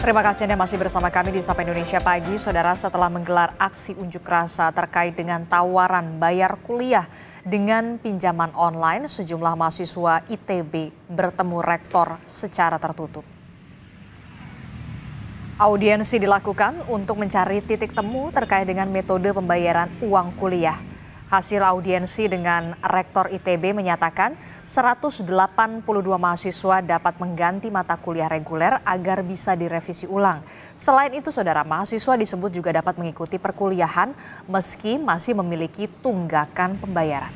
Terima kasih Anda masih bersama kami di Sapa Indonesia Pagi. Saudara, setelah menggelar aksi unjuk rasa terkait dengan tawaran bayar kuliah dengan pinjaman online, sejumlah mahasiswa ITB bertemu rektor secara tertutup. Audiensi dilakukan untuk mencari titik temu terkait dengan metode pembayaran uang kuliah. Hasil audiensi dengan Rektor ITB menyatakan 182 mahasiswa dapat mengganti mata kuliah reguler agar bisa direvisi ulang. Selain itu, saudara, mahasiswa disebut juga dapat mengikuti perkuliahan meski masih memiliki tunggakan pembayaran.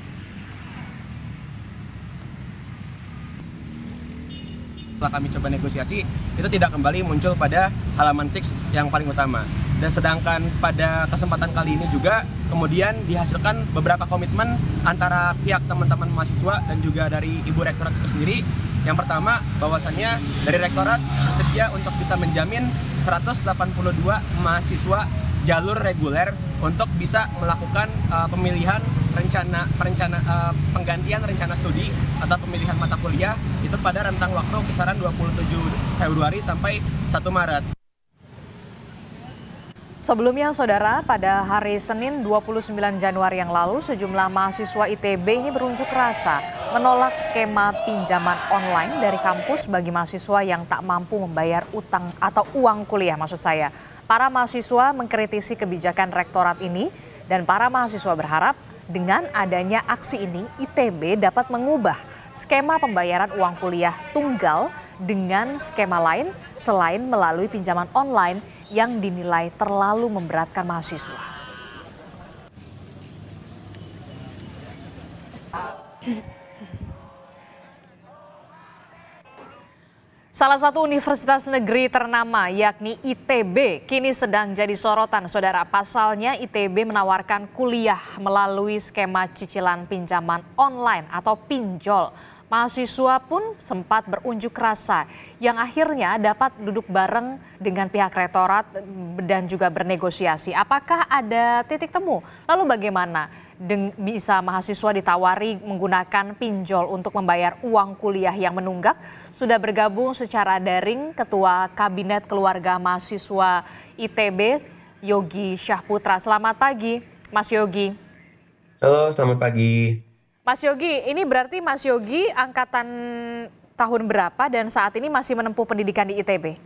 Setelah kami coba negosiasi, itu tidak kembali muncul pada halaman 6 yang paling utama. Dan sedangkan pada kesempatan kali ini juga kemudian dihasilkan beberapa komitmen antara pihak teman-teman mahasiswa dan juga dari Ibu Rektorat itu sendiri. Yang pertama, bahwasannya dari Rektorat bersedia untuk bisa menjamin 182 mahasiswa jalur reguler untuk bisa melakukan pemilihan penggantian rencana studi atau pemilihan mata kuliah itu pada rentang waktu kisaran 27 Februari sampai 1 Maret. Sebelumnya, saudara, pada hari Senin 29 Januari yang lalu, sejumlah mahasiswa ITB ini berunjuk rasa menolak skema pinjaman online dari kampus bagi mahasiswa yang tak mampu membayar utang atau uang kuliah maksud saya. Para mahasiswa mengkritisi kebijakan rektorat ini dan para mahasiswa berharap dengan adanya aksi ini ITB dapat mengubah skema pembayaran uang kuliah tunggal dengan skema lain selain melalui pinjaman online yang dinilai terlalu memberatkan mahasiswa. Salah satu universitas negeri ternama yakni ITB kini sedang jadi sorotan, saudara. Pasalnya ITB menawarkan kuliah melalui skema cicilan pinjaman online atau pinjol. Mahasiswa pun sempat berunjuk rasa yang akhirnya dapat duduk bareng dengan pihak rektorat dan juga bernegosiasi. Apakah ada titik temu? Lalu bagaimana bisa mahasiswa ditawari menggunakan pinjol untuk membayar uang kuliah yang menunggak? Sudah bergabung secara daring Ketua Kabinet Keluarga Mahasiswa ITB, Yogi Syahputra. Selamat pagi, Mas Yogi. Halo, selamat pagi. Mas Yogi, ini berarti Mas Yogi angkatan tahun berapa dan saat ini masih menempuh pendidikan di ITB?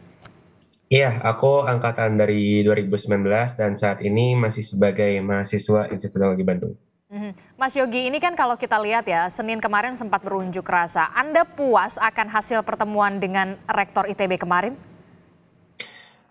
Iya, aku angkatan dari 2019 dan saat ini masih sebagai mahasiswa Institut Teknologi Bandung. Mas Yogi, ini kan kalau kita lihat ya, Senin kemarin sempat berunjuk rasa. Anda puas akan hasil pertemuan dengan Rektor ITB kemarin?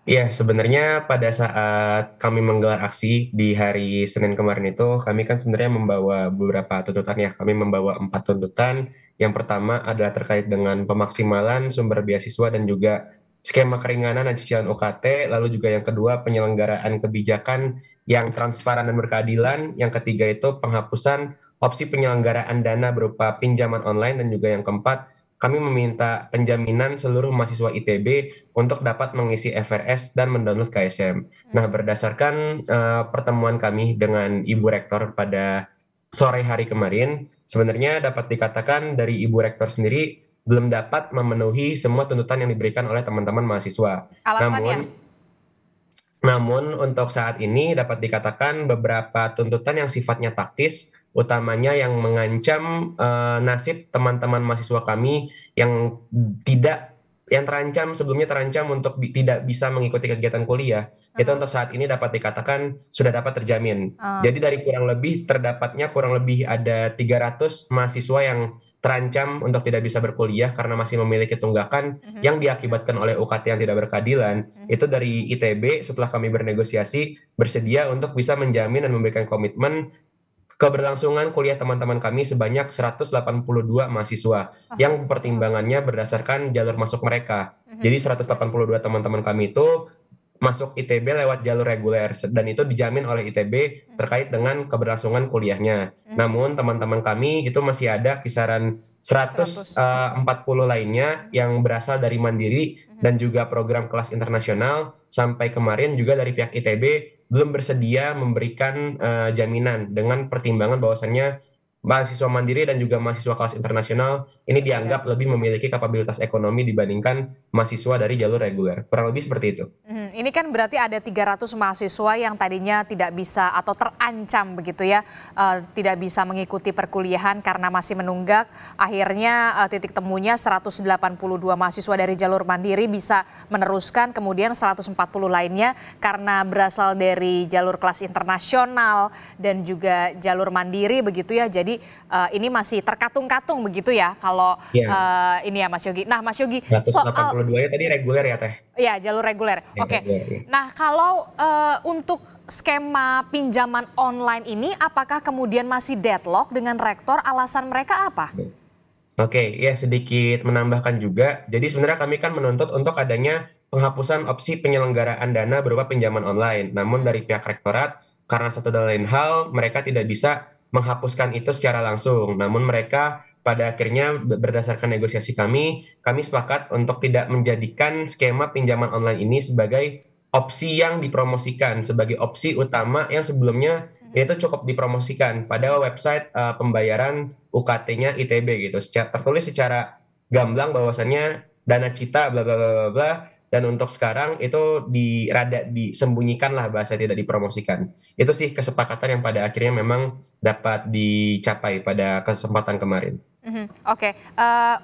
Iya, sebenarnya pada saat kami menggelar aksi di hari Senin kemarin itu, kami kan sebenarnya membawa beberapa tuntutan ya. Kami membawa 4 tuntutan. Yang pertama adalah terkait dengan pemaksimalan sumber beasiswa dan juga skema keringanan dan cicilan UKT. Lalu juga yang kedua, penyelenggaraan kebijakan yang transparan dan berkeadilan. Yang ketiga itu penghapusan opsi penyelenggaraan dana berupa pinjaman online. Dan juga yang keempat, kami meminta penjaminan seluruh mahasiswa ITB untuk dapat mengisi FRS dan mendownload KSM. Nah, berdasarkan pertemuan kami dengan Ibu Rektor pada sore hari kemarin, sebenarnya dapat dikatakan dari Ibu Rektor sendiri belum dapat memenuhi semua tuntutan yang diberikan oleh teman-teman mahasiswa. Alasannya? Namun untuk saat ini dapat dikatakan beberapa tuntutan yang sifatnya taktis, utamanya yang mengancam nasib teman-teman mahasiswa kami yang sebelumnya terancam untuk tidak bisa mengikuti kegiatan kuliah, itu untuk saat ini dapat dikatakan sudah dapat terjamin. Jadi dari terdapatnya kurang lebih ada 300 mahasiswa yang terancam untuk tidak bisa berkuliah karena masih memiliki tunggakan yang diakibatkan oleh UKT yang tidak berkeadilan. Itu dari ITB setelah kami bernegosiasi bersedia untuk bisa menjamin dan memberikan komitmen keberlangsungan kuliah teman-teman kami sebanyak 182 mahasiswa yang pertimbangannya berdasarkan jalur masuk mereka. Jadi 182 teman-teman kami itu masuk ITB lewat jalur reguler dan itu dijamin oleh ITB terkait dengan keberlangsungan kuliahnya. Namun teman-teman kami itu masih ada kisaran 140 lainnya yang berasal dari mandiri dan juga program kelas internasional. Sampai kemarin juga dari pihak ITB belum bersedia memberikan jaminan dengan pertimbangan bahwasannya mahasiswa mandiri dan juga mahasiswa kelas internasional ini dianggap lebih memiliki kapabilitas ekonomi dibandingkan mahasiswa dari jalur reguler. Kurang lebih seperti itu. Ini kan berarti ada 300 mahasiswa yang tadinya tidak bisa atau terancam begitu ya, tidak bisa mengikuti perkuliahan karena masih menunggak. Akhirnya titik temunya 182 mahasiswa dari jalur mandiri bisa meneruskan, kemudian 140 lainnya karena berasal dari jalur kelas internasional dan juga jalur mandiri begitu ya. Jadi ini masih terkatung-katung begitu ya kalau ini ya Mas Yogi. Nah Mas Yogi, 182-nya tadi reguler ya Teh? Ya, jalur reguler. Oke. Reguler, ya. Nah, kalau untuk skema pinjaman online ini, apakah kemudian masih deadlock dengan rektor? Alasan mereka apa? Oke, ya sedikit menambahkan juga. Jadi sebenarnya kami kan menuntut untuk adanya penghapusan opsi penyelenggaraan dana berupa pinjaman online. Namun dari pihak rektorat, karena satu dan lain hal, mereka tidak bisa menghapuskan itu secara langsung. Namun mereka pada akhirnya berdasarkan negosiasi kami sepakat untuk tidak menjadikan skema pinjaman online ini sebagai opsi yang dipromosikan, sebagai opsi utama yang sebelumnya itu cukup dipromosikan pada website pembayaran UKT-nya ITB gitu. Tertulis secara gamblang bahwasannya dana cita bla bla bla bla, dan untuk sekarang itu rada disembunyikan lah, bahasa tidak dipromosikan. Itu sih kesepakatan yang pada akhirnya memang dapat dicapai pada kesempatan kemarin. Oke,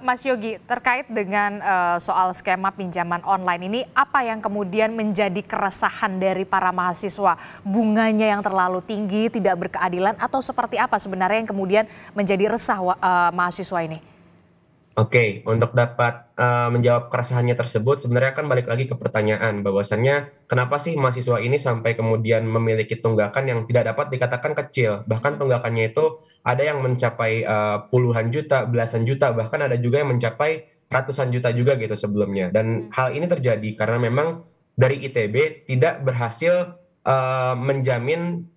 Mas Yogi, terkait dengan soal skema pinjaman online ini, apa yang kemudian menjadi keresahan dari para mahasiswa? Bunganya yang terlalu tinggi, tidak berkeadilan, atau seperti apa sebenarnya yang kemudian menjadi resah mahasiswa ini? Oke, untuk dapat menjawab keresahannya tersebut, sebenarnya kan balik lagi ke pertanyaan bahwasannya kenapa sih mahasiswa ini sampai kemudian memiliki tunggakan yang tidak dapat dikatakan kecil. Bahkan tunggakannya itu ada yang mencapai puluhan juta, belasan juta, bahkan ada juga yang mencapai ratusan juta juga gitu sebelumnya. Dan hal ini terjadi karena memang dari ITB tidak berhasil menjamin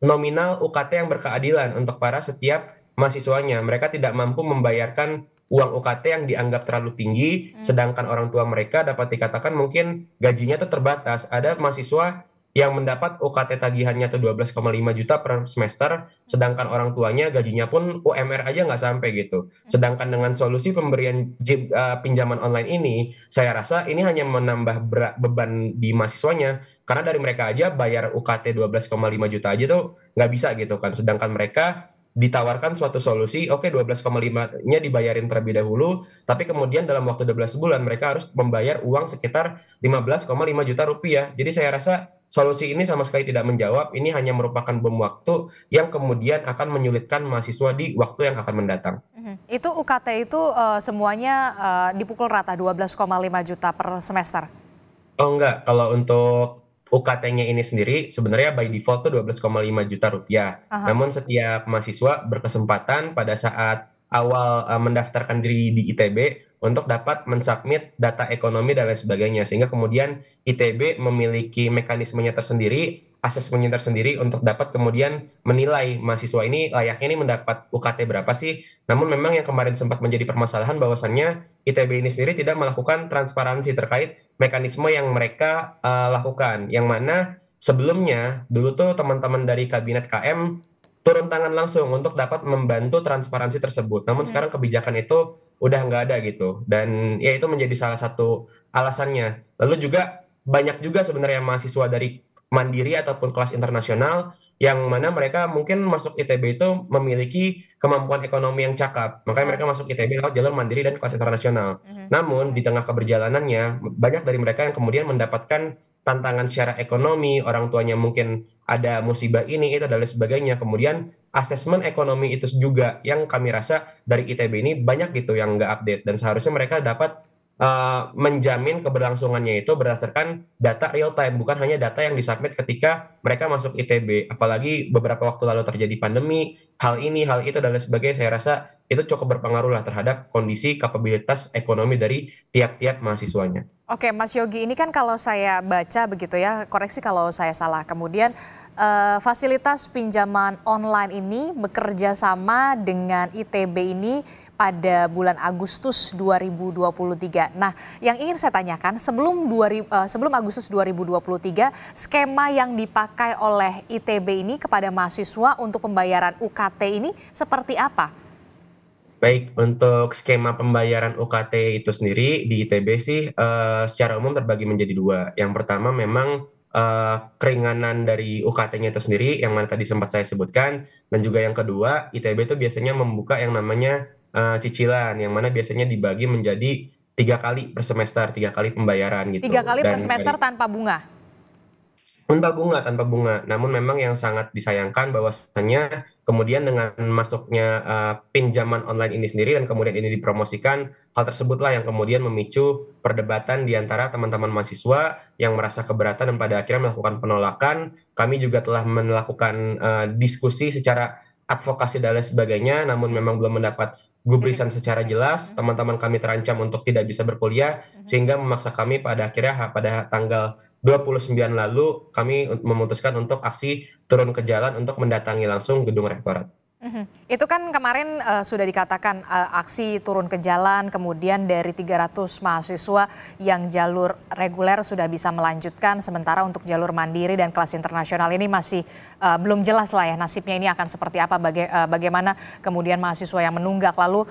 nominal UKT yang berkeadilan untuk para setiap mahasiswanya. Mereka tidak mampu membayarkan uang UKT yang dianggap terlalu tinggi, sedangkan orang tua mereka dapat dikatakan mungkin gajinya itu terbatas. Ada mahasiswa yang mendapat UKT tagihannya itu 12,5 juta per semester, sedangkan orang tuanya gajinya pun UMR aja nggak sampai gitu. Sedangkan dengan solusi pemberian pinjaman online ini, saya rasa ini hanya menambah beban di mahasiswanya, karena dari mereka aja bayar UKT 12,5 juta aja tuh nggak bisa gitu kan. Sedangkan mereka ditawarkan suatu solusi, oke 12,5-nya dibayarin terlebih dahulu, tapi kemudian dalam waktu 12 bulan mereka harus membayar uang sekitar 15,5 juta rupiah. Jadi saya rasa solusi ini sama sekali tidak menjawab, ini hanya merupakan bom waktu yang kemudian akan menyulitkan mahasiswa di waktu yang akan mendatang. Itu UKT itu semuanya dipukul rata 12,5 juta per semester? Oh enggak, kalau untuk UKT-nya ini sendiri sebenarnya by default tuh 12,5 juta rupiah. Namun setiap mahasiswa berkesempatan pada saat awal mendaftarkan diri di ITB untuk dapat mensubmit data ekonomi dan lain sebagainya. Sehingga kemudian ITB memiliki mekanismenya tersendiri, asesmennya tersendiri untuk dapat kemudian menilai mahasiswa ini layaknya ini mendapat UKT berapa sih. Namun memang yang kemarin sempat menjadi permasalahan bahwasannya ITB ini sendiri tidak melakukan transparansi terkait mekanisme yang mereka lakukan, yang mana sebelumnya dulu tuh teman-teman dari kabinet KM turun tangan langsung untuk dapat membantu transparansi tersebut. Namun sekarang kebijakan itu udah nggak ada gitu, dan ya itu menjadi salah satu alasannya. Lalu juga banyak juga sebenarnya mahasiswa dari mandiri ataupun kelas internasional yang mana mereka mungkin masuk ITB itu memiliki kemampuan ekonomi yang cakap. Makanya mereka masuk ITB lewat jalur mandiri dan kelas internasional. Namun di tengah keberjalanannya, banyak dari mereka yang kemudian mendapatkan tantangan secara ekonomi, orang tuanya mungkin ada musibah ini, itu, dan lain sebagainya. Kemudian asesmen ekonomi itu juga yang kami rasa dari ITB ini banyak gitu yang nggak update. Dan seharusnya mereka dapat menjamin keberlangsungannya itu berdasarkan data real time, bukan hanya data yang disubmit ketika mereka masuk ITB. Apalagi beberapa waktu lalu terjadi pandemi, hal ini, hal itu, dan lain sebagainya. Saya rasa itu cukup berpengaruh lah terhadap kondisi kapabilitas ekonomi dari tiap-tiap mahasiswanya. Oke, Mas Yogi, ini kan kalau saya baca begitu ya, koreksi kalau saya salah. Kemudian fasilitas pinjaman online ini bekerja sama dengan ITB ini pada bulan Agustus 2023. Nah, yang ingin saya tanyakan, sebelum Agustus 2023, skema yang dipakai oleh ITB ini kepada mahasiswa untuk pembayaran UKT ini seperti apa? Baik, untuk skema pembayaran UKT itu sendiri di ITB sih, secara umum terbagi menjadi 2. Yang pertama memang, keringanan dari UKT-nya itu sendiri yang mana tadi sempat saya sebutkan, dan juga yang kedua, ITB itu biasanya membuka yang namanya, cicilan, yang mana biasanya dibagi menjadi 3 kali per semester, 3 kali pembayaran 3 gitu. kali per Dan semester tanpa bunga? tanpa bunga, tanpa bunga. Namun memang yang sangat disayangkan bahwasannya kemudian dengan masuknya pinjaman online ini sendiri dan kemudian ini dipromosikan, hal tersebutlah yang kemudian memicu perdebatan di antara teman-teman mahasiswa yang merasa keberatan dan pada akhirnya melakukan penolakan. Kami juga telah melakukan diskusi secara advokasi dan lain sebagainya, namun Mhm. memang belum mendapat Titik. gubrisan secara jelas. Mhm. Teman-teman kami terancam untuk tidak bisa berkuliah, Mhm. sehingga memaksa kami pada akhirnya pada tanggal 29 lalu kami memutuskan untuk aksi turun ke jalan untuk mendatangi langsung gedung rektorat. Mhm. Itu kan kemarin sudah dikatakan aksi turun ke jalan, kemudian dari 300 mahasiswa yang jalur reguler sudah bisa melanjutkan, sementara untuk jalur mandiri dan kelas internasional ini masih belum jelas lah ya nasibnya ini akan seperti apa, bagaimana kemudian mahasiswa yang menunggak. Lalu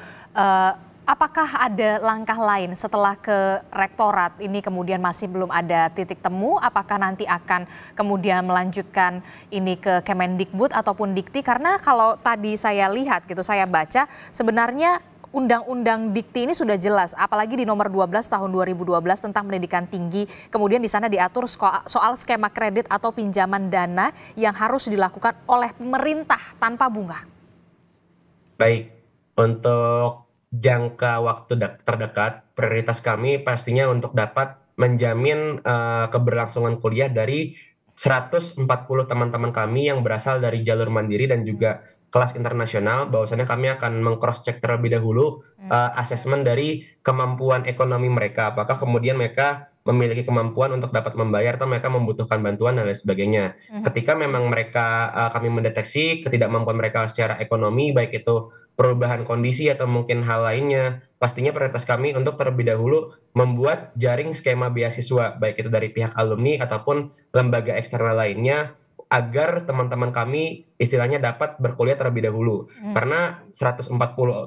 apakah ada langkah lain setelah ke rektorat ini kemudian masih belum ada titik temu? Apakah nanti akan kemudian melanjutkan ini ke Kemendikbud ataupun Dikti? Karena kalau tadi saya lihat gitu, saya baca sebenarnya Undang-Undang Dikti ini sudah jelas, apalagi di nomor 12 tahun 2012 tentang pendidikan tinggi. Kemudian di sana diatur soal skema kredit atau pinjaman dana yang harus dilakukan oleh pemerintah tanpa bunga. Baik, untuk jangka waktu terdekat, prioritas kami pastinya untuk dapat menjamin keberlangsungan kuliah dari 140 teman-teman kami yang berasal dari jalur mandiri dan juga kelas internasional, bahwasannya kami akan meng-cross check terlebih dahulu asesmen dari kemampuan ekonomi mereka, apakah kemudian mereka memiliki kemampuan untuk dapat membayar atau mereka membutuhkan bantuan dan lain sebagainya. Ketika memang mereka kami mendeteksi ketidakmampuan mereka secara ekonomi, baik itu perubahan kondisi atau mungkin hal lainnya, pastinya prioritas kami untuk terlebih dahulu membuat jaring skema beasiswa, baik itu dari pihak alumni ataupun lembaga eksternal lainnya, agar teman-teman kami istilahnya dapat berkuliah terlebih dahulu. Karena 140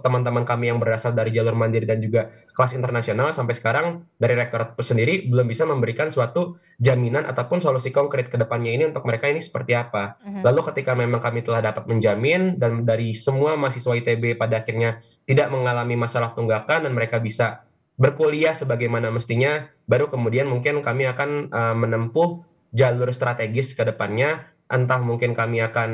teman-teman kami yang berasal dari jalur mandiri dan juga kelas internasional sampai sekarang dari rektorat sendiri belum bisa memberikan suatu jaminan ataupun solusi konkret ke depannya ini untuk mereka ini seperti apa. Lalu ketika memang kami telah dapat menjamin dan dari semua mahasiswa ITB pada akhirnya tidak mengalami masalah tunggakan dan mereka bisa berkuliah sebagaimana mestinya, baru kemudian mungkin kami akan menempuh jalur strategis ke depannya, entah mungkin kami akan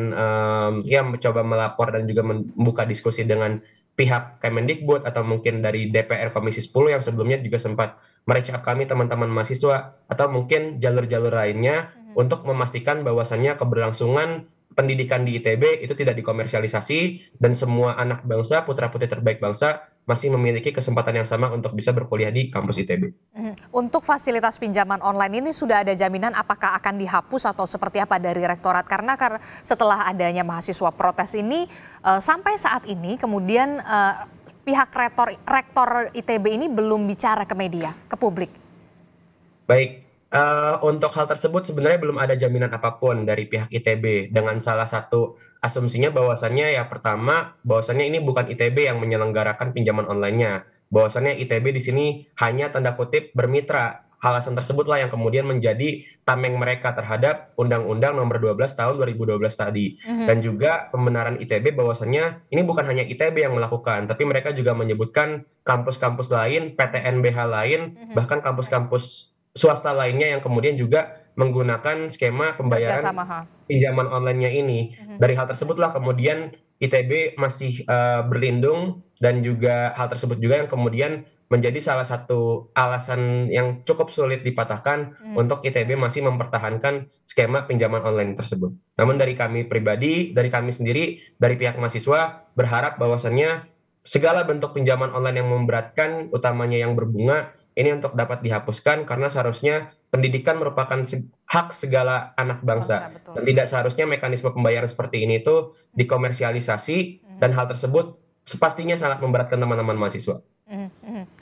ya mencoba melapor dan juga membuka diskusi dengan pihak Kemendikbud atau mungkin dari DPR Komisi 10 yang sebelumnya juga sempat mereach up kami teman-teman mahasiswa, atau mungkin jalur-jalur lainnya untuk memastikan bahwasannya keberlangsungan pendidikan di ITB itu tidak dikomersialisasi dan semua anak bangsa, putra-putri terbaik bangsa masih memiliki kesempatan yang sama untuk bisa berkuliah di kampus ITB. Untuk fasilitas pinjaman online ini sudah ada jaminan apakah akan dihapus atau seperti apa dari rektorat? Karena setelah adanya mahasiswa protes ini sampai saat ini kemudian pihak rektor ITB ini belum bicara ke media, ke publik. Baik, untuk hal tersebut sebenarnya belum ada jaminan apapun dari pihak ITB, dengan salah satu asumsinya bahwasannya ya pertama, bahwasannya ini bukan ITB yang menyelenggarakan pinjaman online-nya, bahwasannya ITB di sini hanya tanda kutip bermitra. Alasan tersebutlah yang kemudian menjadi tameng mereka terhadap Undang-Undang Nomor 12 Tahun 2012 tadi. Dan juga pembenaran ITB bahwasannya ini bukan hanya ITB yang melakukan, tapi mereka juga menyebutkan kampus-kampus lain, PTNBH lain, bahkan kampus-kampus swasta lainnya yang kemudian juga menggunakan skema pembayaran Kerjasama, ha. pinjaman online-nya ini. Dari hal tersebutlah kemudian ITB masih berlindung, dan juga hal tersebut juga yang kemudian menjadi salah satu alasan yang cukup sulit dipatahkan untuk ITB masih mempertahankan skema pinjaman online tersebut. Namun dari kami pribadi, dari kami sendiri, dari pihak mahasiswa berharap bahwasannya segala bentuk pinjaman online yang memberatkan, utamanya yang berbunga, ini untuk dapat dihapuskan, karena seharusnya pendidikan merupakan hak segala anak bangsa. Betul. Dan tidak seharusnya mekanisme pembayaran seperti ini itu dikomersialisasi, dan hal tersebut sepastinya sangat memberatkan teman-teman mahasiswa.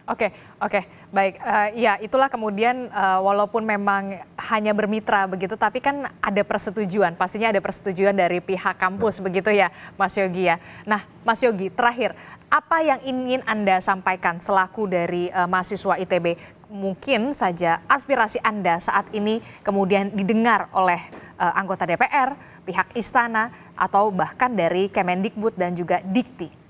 Oke, oke, baik. Ya, itulah kemudian walaupun memang hanya bermitra begitu, tapi kan ada persetujuan, pastinya ada persetujuan dari pihak kampus begitu ya, Mas Yogi ya. Nah, Mas Yogi, terakhir, apa yang ingin Anda sampaikan selaku dari mahasiswa ITB? Mungkin saja aspirasi Anda saat ini kemudian didengar oleh anggota DPR, pihak istana, atau bahkan dari Kemendikbud dan juga Dikti.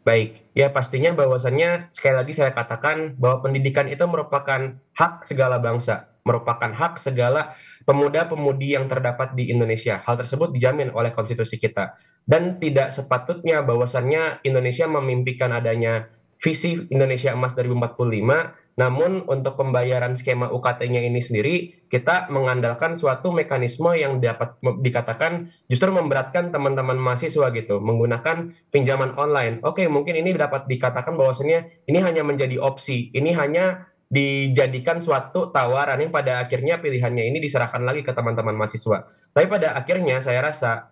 Baik, ya pastinya bahwasannya sekali lagi saya katakan bahwa pendidikan itu merupakan hak segala bangsa, merupakan hak segala pemuda-pemudi yang terdapat di Indonesia. Hal tersebut dijamin oleh konstitusi kita. Dan tidak sepatutnya bahwasannya Indonesia memimpikan adanya visi Indonesia Emas 2045, namun untuk pembayaran skema UKT-nya ini sendiri, kita mengandalkan suatu mekanisme yang dapat dikatakan justru memberatkan teman-teman mahasiswa gitu, menggunakan pinjaman online. Oke, mungkin ini dapat dikatakan bahwasannya ini hanya menjadi opsi, ini hanya dijadikan suatu tawaran yang pada akhirnya pilihannya ini diserahkan lagi ke teman-teman mahasiswa. Tapi pada akhirnya saya rasa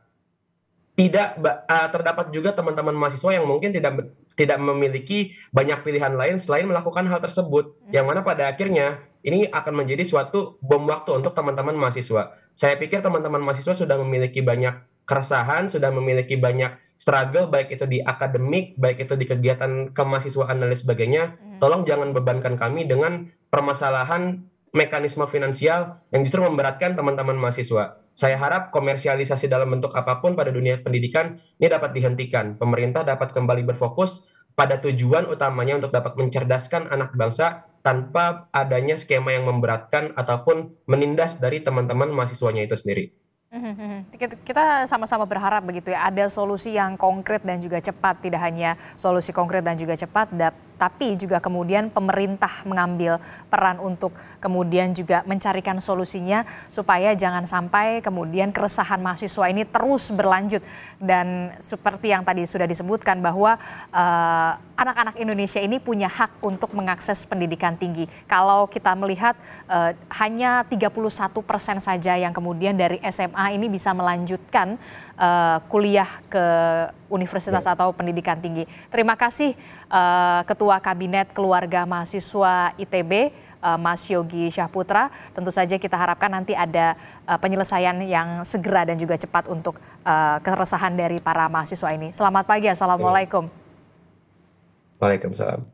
terdapat juga teman-teman mahasiswa yang mungkin tidak memiliki banyak pilihan lain selain melakukan hal tersebut, yang mana pada akhirnya ini akan menjadi suatu bom waktu untuk teman-teman mahasiswa. Saya pikir teman-teman mahasiswa sudah memiliki banyak keresahan, sudah memiliki banyak struggle, baik itu di akademik, baik itu di kegiatan kemahasiswaan dan lain sebagainya. Tolong jangan bebankan kami dengan permasalahan mekanisme finansial yang justru memberatkan teman-teman mahasiswa. Saya harap komersialisasi dalam bentuk apapun pada dunia pendidikan ini dapat dihentikan. Pemerintah dapat kembali berfokus pada tujuan utamanya untuk dapat mencerdaskan anak bangsa tanpa adanya skema yang memberatkan ataupun menindas dari teman-teman mahasiswanya itu sendiri. Kita sama-sama berharap begitu ya, ada solusi yang konkret dan juga cepat, tidak hanya solusi konkret dan juga cepat, tapi juga kemudian pemerintah mengambil peran untuk kemudian juga mencarikan solusinya supaya jangan sampai kemudian keresahan mahasiswa ini terus berlanjut. Dan seperti yang tadi sudah disebutkan bahwa anak-anak Indonesia ini punya hak untuk mengakses pendidikan tinggi. Kalau kita melihat hanya 31% saja yang kemudian dari SMA ini bisa melanjutkan kuliah ke universitas atau pendidikan tinggi. Terima kasih Ketua Kabinet Keluarga Mahasiswa ITB, Mas Yogi Syahputra. Tentu saja kita harapkan nanti ada penyelesaian yang segera dan juga cepat untuk keresahan dari para mahasiswa ini. Selamat pagi, Assalamualaikum. Waalaikumsalam.